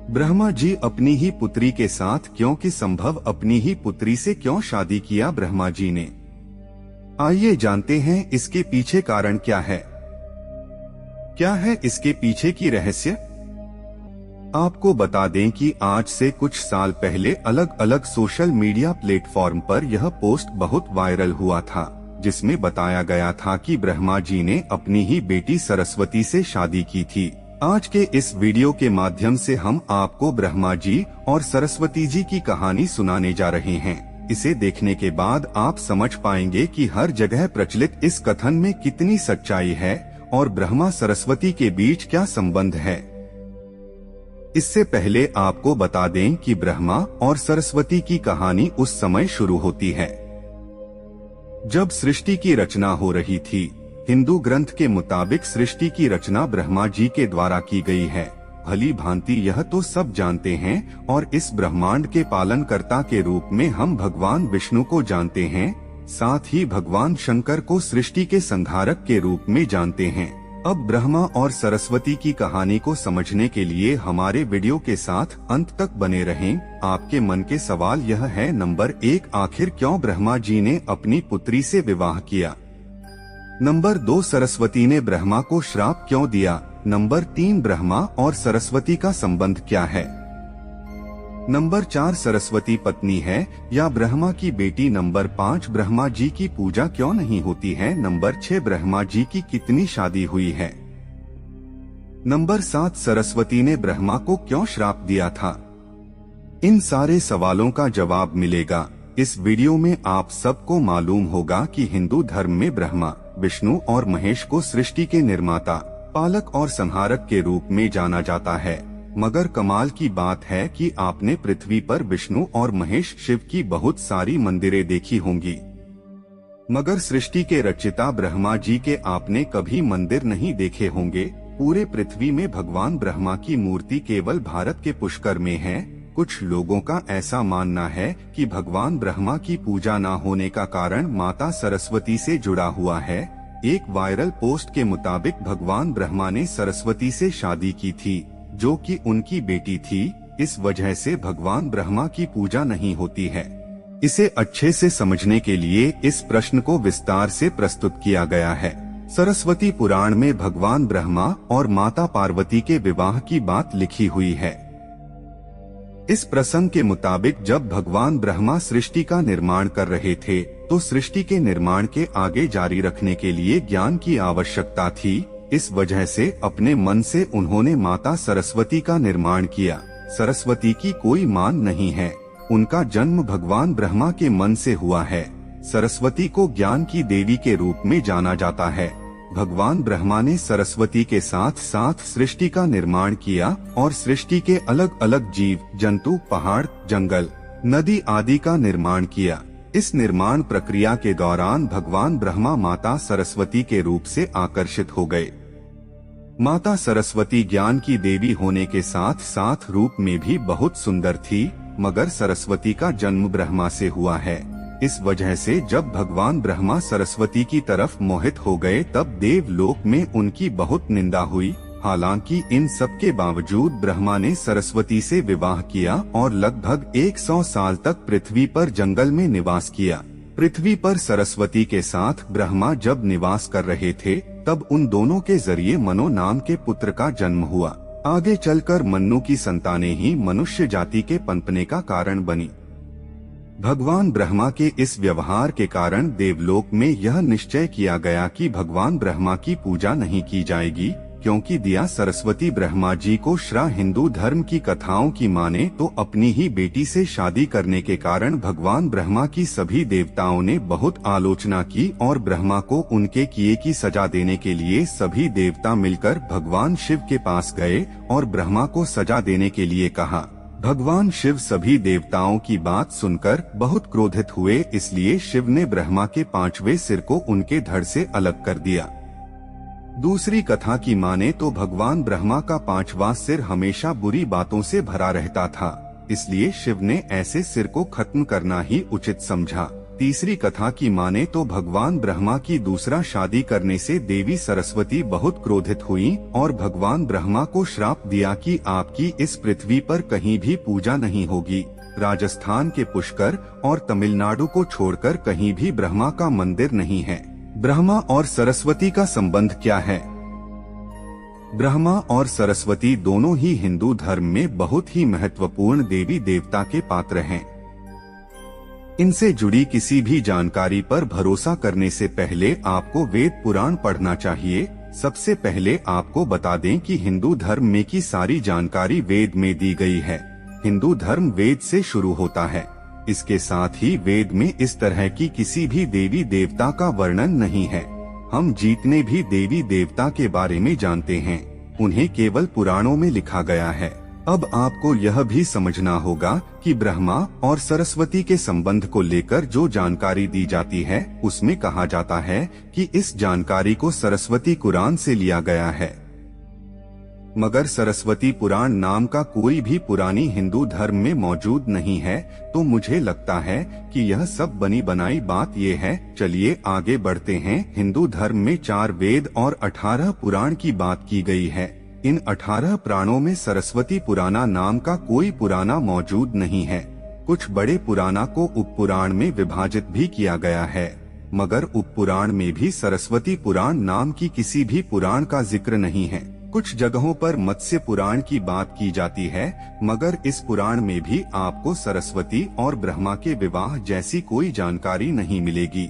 ब्रह्मा जी अपनी ही पुत्री के साथ क्योंकि संभव अपनी ही पुत्री से क्यों शादी किया ब्रह्मा जी ने? आइए जानते हैं इसके पीछे कारण क्या है। क्या है इसके पीछे की रहस्य? आपको बता दें कि आज से कुछ साल पहले अलग अलग सोशल मीडिया प्लेटफॉर्म पर यह पोस्ट बहुत वायरल हुआ था, जिसमें बताया गया था कि ब्रह्मा जी ने अपनी ही बेटी सरस्वती से शादी की थी। आज के इस वीडियो के माध्यम से हम आपको ब्रह्मा जी और सरस्वती जी की कहानी सुनाने जा रहे हैं। इसे देखने के बाद आप समझ पाएंगे कि हर जगह प्रचलित इस कथन में कितनी सच्चाई है और ब्रह्मा सरस्वती के बीच क्या संबंध है। इससे पहले आपको बता दें कि ब्रह्मा और सरस्वती की कहानी उस समय शुरू होती है जब सृष्टि की रचना हो रही थी। हिंदू ग्रंथ के मुताबिक सृष्टि की रचना ब्रह्मा जी के द्वारा की गई है। भली भांति यह तो सब जानते हैं और इस ब्रह्मांड के पालनकर्ता के रूप में हम भगवान विष्णु को जानते हैं, साथ ही भगवान शंकर को सृष्टि के संहारक के रूप में जानते हैं। अब ब्रह्मा और सरस्वती की कहानी को समझने के लिए हमारे वीडियो के साथ अंत तक बने रहें। आपके मन के सवाल यह है, नंबर 1, आखिर क्यों ब्रह्मा जी ने अपनी पुत्री से विवाह किया? नंबर 2, सरस्वती ने ब्रह्मा को श्राप क्यों दिया? नंबर 3, ब्रह्मा और सरस्वती का संबंध क्या है? नंबर 4, सरस्वती पत्नी है या ब्रह्मा की बेटी? नंबर 5, ब्रह्मा जी की पूजा क्यों नहीं होती है? नंबर 6, ब्रह्मा जी की कितनी शादी हुई है? नंबर 7, सरस्वती ने ब्रह्मा को क्यों श्राप दिया था? इन सारे सवालों का जवाब मिलेगा इस वीडियो में। आप सबको मालूम होगा कि हिंदू धर्म में ब्रह्मा, विष्णु और महेश को सृष्टि के निर्माता, पालक और संहारक के रूप में जाना जाता है। मगर कमाल की बात है कि आपने पृथ्वी पर विष्णु और महेश शिव की बहुत सारी मंदिरें देखी होंगी, मगर सृष्टि के रचयिता ब्रह्मा जी के आपने कभी मंदिर नहीं देखे होंगे। पूरे पृथ्वी में भगवान ब्रह्मा की मूर्ति केवल भारत के पुष्कर में है। कुछ लोगों का ऐसा मानना है कि भगवान ब्रह्मा की पूजा न होने का कारण माता सरस्वती से जुड़ा हुआ है। एक वायरल पोस्ट के मुताबिक भगवान ब्रह्मा ने सरस्वती से शादी की थी, जो कि उनकी बेटी थी। इस वजह से भगवान ब्रह्मा की पूजा नहीं होती है। इसे अच्छे से समझने के लिए इस प्रश्न को विस्तार से प्रस्तुत किया गया है। सरस्वती पुराण में भगवान ब्रह्मा और माता पार्वती के विवाह की बात लिखी हुई है। इस प्रसंग के मुताबिक जब भगवान ब्रह्मा सृष्टि का निर्माण कर रहे थे, तो सृष्टि के निर्माण के आगे जारी रखने के लिए ज्ञान की आवश्यकता थी। इस वजह से अपने मन से उन्होंने माता सरस्वती का निर्माण किया। सरस्वती की कोई मान नहीं है, उनका जन्म भगवान ब्रह्मा के मन से हुआ है। सरस्वती को ज्ञान की देवी के रूप में जाना जाता है। भगवान ब्रह्मा ने सरस्वती के साथ साथ सृष्टि का निर्माण किया और सृष्टि के अलग अलग जीव, जंतु, पहाड़, जंगल, नदी आदि का निर्माण किया। इस निर्माण प्रक्रिया के दौरान भगवान ब्रह्मा माता सरस्वती के रूप से आकर्षित हो गए। माता सरस्वती ज्ञान की देवी होने के साथ साथ रूप में भी बहुत सुंदर थी, मगर सरस्वती का जन्म ब्रह्मा से हुआ है। इस वजह से जब भगवान ब्रह्मा सरस्वती की तरफ मोहित हो गए, तब देवलोक में उनकी बहुत निंदा हुई। हालांकि इन सब के बावजूद ब्रह्मा ने सरस्वती से विवाह किया और लगभग 100 साल तक पृथ्वी पर जंगल में निवास किया। पृथ्वी पर सरस्वती के साथ ब्रह्मा जब निवास कर रहे थे, तब उन दोनों के जरिए मनु नाम के पुत्र का जन्म हुआ। आगे चलकर मनु की संतानें ही मनुष्य जाति के पनपने का कारण बनी। भगवान ब्रह्मा के इस व्यवहार के कारण देवलोक में यह निश्चय किया गया कि भगवान ब्रह्मा की पूजा नहीं की जाएगी, क्योंकि दिया सरस्वती ब्रह्मा जी को श्राप। हिंदू धर्म की कथाओं की माने तो अपनी ही बेटी से शादी करने के कारण भगवान ब्रह्मा की सभी देवताओं ने बहुत आलोचना की और ब्रह्मा को उनके किए की सजा देने के लिए सभी देवता मिलकर भगवान शिव के पास गए और ब्रह्मा को सजा देने के लिए कहा। भगवान शिव सभी देवताओं की बात सुनकर बहुत क्रोधित हुए, इसलिए शिव ने ब्रह्मा के 5वें सिर को उनके धड़ से अलग कर दिया। दूसरी कथा की माने तो भगवान ब्रह्मा का 5वां सिर हमेशा बुरी बातों से भरा रहता था, इसलिए शिव ने ऐसे सिर को खत्म करना ही उचित समझा। तीसरी कथा की माने तो भगवान ब्रह्मा की दूसरा शादी करने से देवी सरस्वती बहुत क्रोधित हुई और भगवान ब्रह्मा को श्राप दिया कि आपकी इस पृथ्वी पर कहीं भी पूजा नहीं होगी। राजस्थान के पुष्कर और तमिलनाडु को छोड़कर कहीं भी ब्रह्मा का मंदिर नहीं है। ब्रह्मा और सरस्वती का संबंध क्या है? ब्रह्मा और सरस्वती दोनों ही हिंदू धर्म में बहुत ही महत्वपूर्ण देवी देवता के पात्र हैं। इनसे जुड़ी किसी भी जानकारी पर भरोसा करने से पहले आपको वेद पुराण पढ़ना चाहिए। सबसे पहले आपको बता दें कि हिंदू धर्म में की सारी जानकारी वेद में दी गई है। हिंदू धर्म वेद से शुरू होता है। इसके साथ ही वेद में इस तरह की किसी भी देवी देवता का वर्णन नहीं है। हम जितने भी देवी देवता के बारे में जानते हैं उन्हें केवल पुराणों में लिखा गया है। अब आपको यह भी समझना होगा कि ब्रह्मा और सरस्वती के संबंध को लेकर जो जानकारी दी जाती है उसमें कहा जाता है कि इस जानकारी को सरस्वती कुरान से लिया गया है। मगर सरस्वती पुराण नाम का कोई भी पुरानी हिंदू धर्म में मौजूद नहीं है, तो मुझे लगता है कि यह सब बनी बनाई बात ये है। चलिए आगे बढ़ते हैं। हिंदू धर्म में 4 वेद और 18 पुराण की बात की गई है। इन 18 पुराणों में सरस्वती पुराना नाम का कोई पुराना मौजूद नहीं है। कुछ बड़े पुराणों को उपपुराण में विभाजित भी किया गया है, मगर उपपुराण में भी सरस्वती पुराण नाम की किसी भी पुराण का जिक्र नहीं है। कुछ जगहों पर मत्स्य पुराण की बात की जाती है, मगर इस पुराण में भी आपको सरस्वती और ब्रह्मा के विवाह जैसी कोई जानकारी नहीं मिलेगी।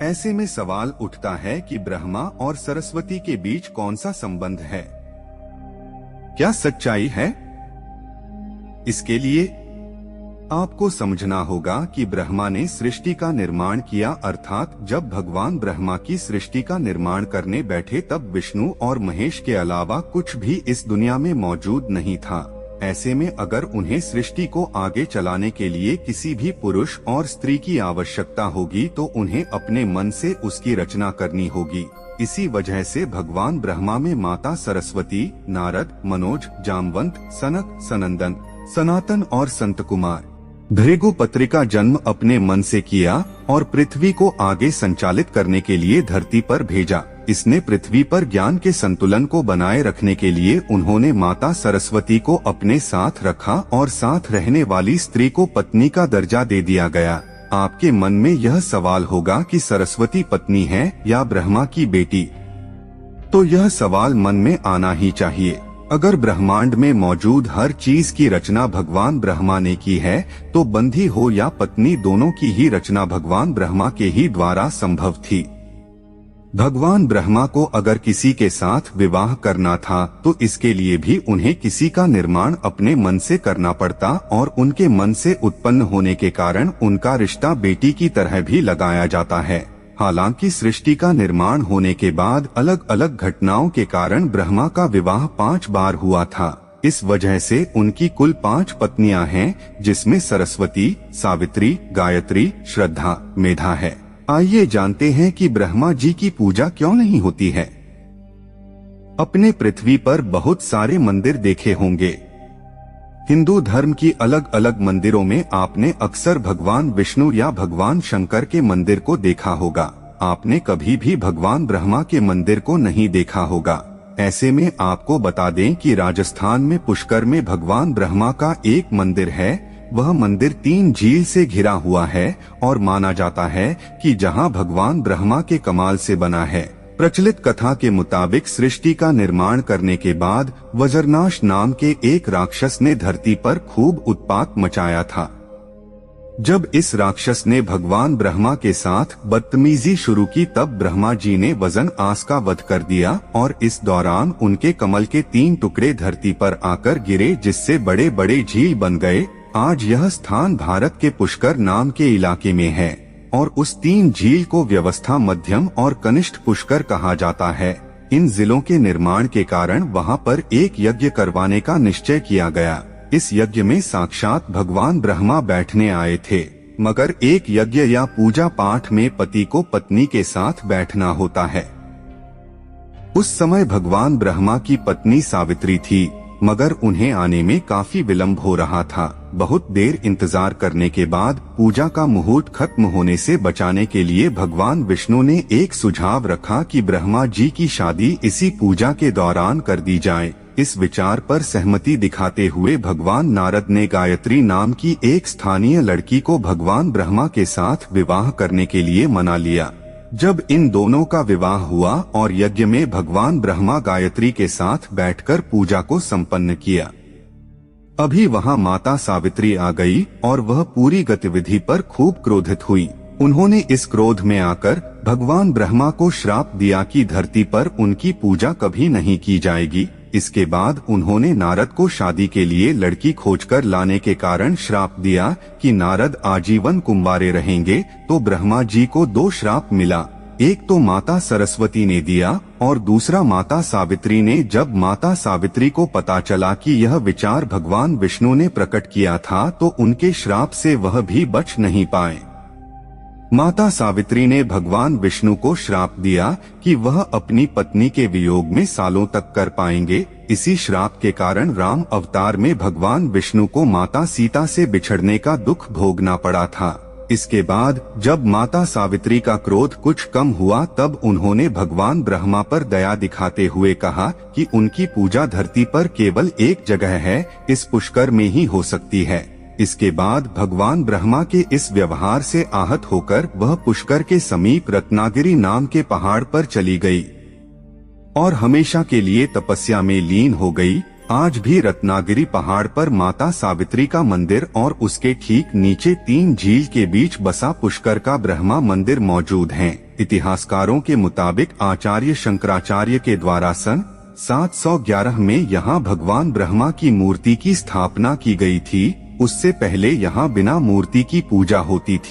ऐसे में सवाल उठता है कि ब्रह्मा और सरस्वती के बीच कौन सा संबंध है? क्या सच्चाई है? इसके लिए आपको समझना होगा कि ब्रह्मा ने सृष्टि का निर्माण किया, अर्थात जब भगवान ब्रह्मा की सृष्टि का निर्माण करने बैठे तब विष्णु और महेश के अलावा कुछ भी इस दुनिया में मौजूद नहीं था। ऐसे में अगर उन्हें सृष्टि को आगे चलाने के लिए किसी भी पुरुष और स्त्री की आवश्यकता होगी तो उन्हें अपने मन से उसकी रचना करनी होगी। इसी वजह से भगवान ब्रह्मा में माता सरस्वती, नारद, मनोज, जामवंत, सनक, सनंदन, सनातन और संत कुमार भृगुपत्रि का जन्म अपने मन से किया और पृथ्वी को आगे संचालित करने के लिए धरती पर भेजा। इसने पृथ्वी पर ज्ञान के संतुलन को बनाए रखने के लिए उन्होंने माता सरस्वती को अपने साथ रखा और साथ रहने वाली स्त्री को पत्नी का दर्जा दे दिया गया। आपके मन में यह सवाल होगा कि सरस्वती पत्नी है या ब्रह्मा की बेटी? तो यह सवाल मन में आना ही चाहिए। अगर ब्रह्मांड में मौजूद हर चीज की रचना भगवान ब्रह्मा ने की है, तो बंधी हो या पत्नी दोनों की ही रचना भगवान ब्रह्मा के ही द्वारा संभव थी। भगवान ब्रह्मा को अगर किसी के साथ विवाह करना था तो इसके लिए भी उन्हें किसी का निर्माण अपने मन से करना पड़ता और उनके मन से उत्पन्न होने के कारण उनका रिश्ता बेटी की तरह भी लगाया जाता है। हालांकि सृष्टि का निर्माण होने के बाद अलग अलग घटनाओं के कारण ब्रह्मा का विवाह 5 बार हुआ था। इस वजह से उनकी कुल 5 पत्नियां हैं, जिसमें सरस्वती, सावित्री, गायत्री, श्रद्धा, मेधा है। आइए जानते हैं कि ब्रह्मा जी की पूजा क्यों नहीं होती है। अपने पृथ्वी पर बहुत सारे मंदिर देखे होंगे। हिंदू धर्म की अलग अलग मंदिरों में आपने अक्सर भगवान विष्णु या भगवान शंकर के मंदिर को देखा होगा। आपने कभी भी भगवान ब्रह्मा के मंदिर को नहीं देखा होगा। ऐसे में आपको बता दें कि राजस्थान में पुष्कर में भगवान ब्रह्मा का एक मंदिर है। वह मंदिर 3 झील से घिरा हुआ है और माना जाता है कि जहां भगवान ब्रह्मा के कमाल से बना है। प्रचलित कथा के मुताबिक सृष्टि का निर्माण करने के बाद वज्रनाश नाम के एक राक्षस ने धरती पर खूब उत्पात मचाया था। जब इस राक्षस ने भगवान ब्रह्मा के साथ बदतमीजी शुरू की तब ब्रह्मा जी ने वज्रनाश का वध कर दिया और इस दौरान उनके कमल के 3 टुकड़े धरती पर आकर गिरे, जिससे बड़े बड़े झील बन गए। आज यह स्थान भारत के पुष्कर नाम के इलाके में है और उस 3 झील को व्यवस्था मध्यम और कनिष्ठ पुष्कर कहा जाता है। इन जिलों के निर्माण के कारण वहां पर एक यज्ञ करवाने का निश्चय किया गया। इस यज्ञ में साक्षात भगवान ब्रह्मा बैठने आए थे, मगर एक यज्ञ या पूजा पाठ में पति को पत्नी के साथ बैठना होता है। उस समय भगवान ब्रह्मा की पत्नी सावित्री थी। मगर उन्हें आने में काफी विलंब हो रहा था। बहुत देर इंतजार करने के बाद पूजा का मुहूर्त खत्म होने से बचाने के लिए भगवान विष्णु ने एक सुझाव रखा कि ब्रह्मा जी की शादी इसी पूजा के दौरान कर दी जाए। इस विचार पर सहमति दिखाते हुए भगवान नारद ने गायत्री नाम की एक स्थानीय लड़की को भगवान ब्रह्मा के साथ विवाह करने के लिए मना लिया। जब इन दोनों का विवाह हुआ और यज्ञ में भगवान ब्रह्मा गायत्री के साथ बैठकर पूजा को संपन्न किया, अभी वहां माता सावित्री आ गई और वह पूरी गतिविधि पर खूब क्रोधित हुई। उन्होंने इस क्रोध में आकर भगवान ब्रह्मा को श्राप दिया कि धरती पर उनकी पूजा कभी नहीं की जाएगी। इसके बाद उन्होंने नारद को शादी के लिए लड़की खोजकर लाने के कारण श्राप दिया कि नारद आजीवन कुंवारे रहेंगे। तो ब्रह्मा जी को 2 श्राप मिला, एक तो माता सरस्वती ने दिया और दूसरा माता सावित्री ने। जब माता सावित्री को पता चला कि यह विचार भगवान विष्णु ने प्रकट किया था तो उनके श्राप से वह भी बच नहीं पाए। माता सावित्री ने भगवान विष्णु को श्राप दिया कि वह अपनी पत्नी के वियोग में सालों तक कर पाएंगे। इसी श्राप के कारण राम अवतार में भगवान विष्णु को माता सीता से बिछड़ने का दुख भोगना पड़ा था। इसके बाद जब माता सावित्री का क्रोध कुछ कम हुआ तब उन्होंने भगवान ब्रह्मा पर दया दिखाते हुए कहा कि उनकी पूजा धरती पर केवल एक जगह है, इस पुष्कर में ही हो सकती है। इसके बाद भगवान ब्रह्मा के इस व्यवहार से आहत होकर वह पुष्कर के समीप रत्नागिरी नाम के पहाड़ पर चली गई और हमेशा के लिए तपस्या में लीन हो गई। आज भी रत्नागिरी पहाड़ पर माता सावित्री का मंदिर और उसके ठीक नीचे 3 झील के बीच बसा पुष्कर का ब्रह्मा मंदिर मौजूद हैं। इतिहासकारों के मुताबिक आचार्य शंकराचार्य के द्वारा सन 711 में यहाँ भगवान ब्रह्मा की मूर्ति की स्थापना की गई थी। उससे पहले यहाँ बिना मूर्ति की पूजा होती थी।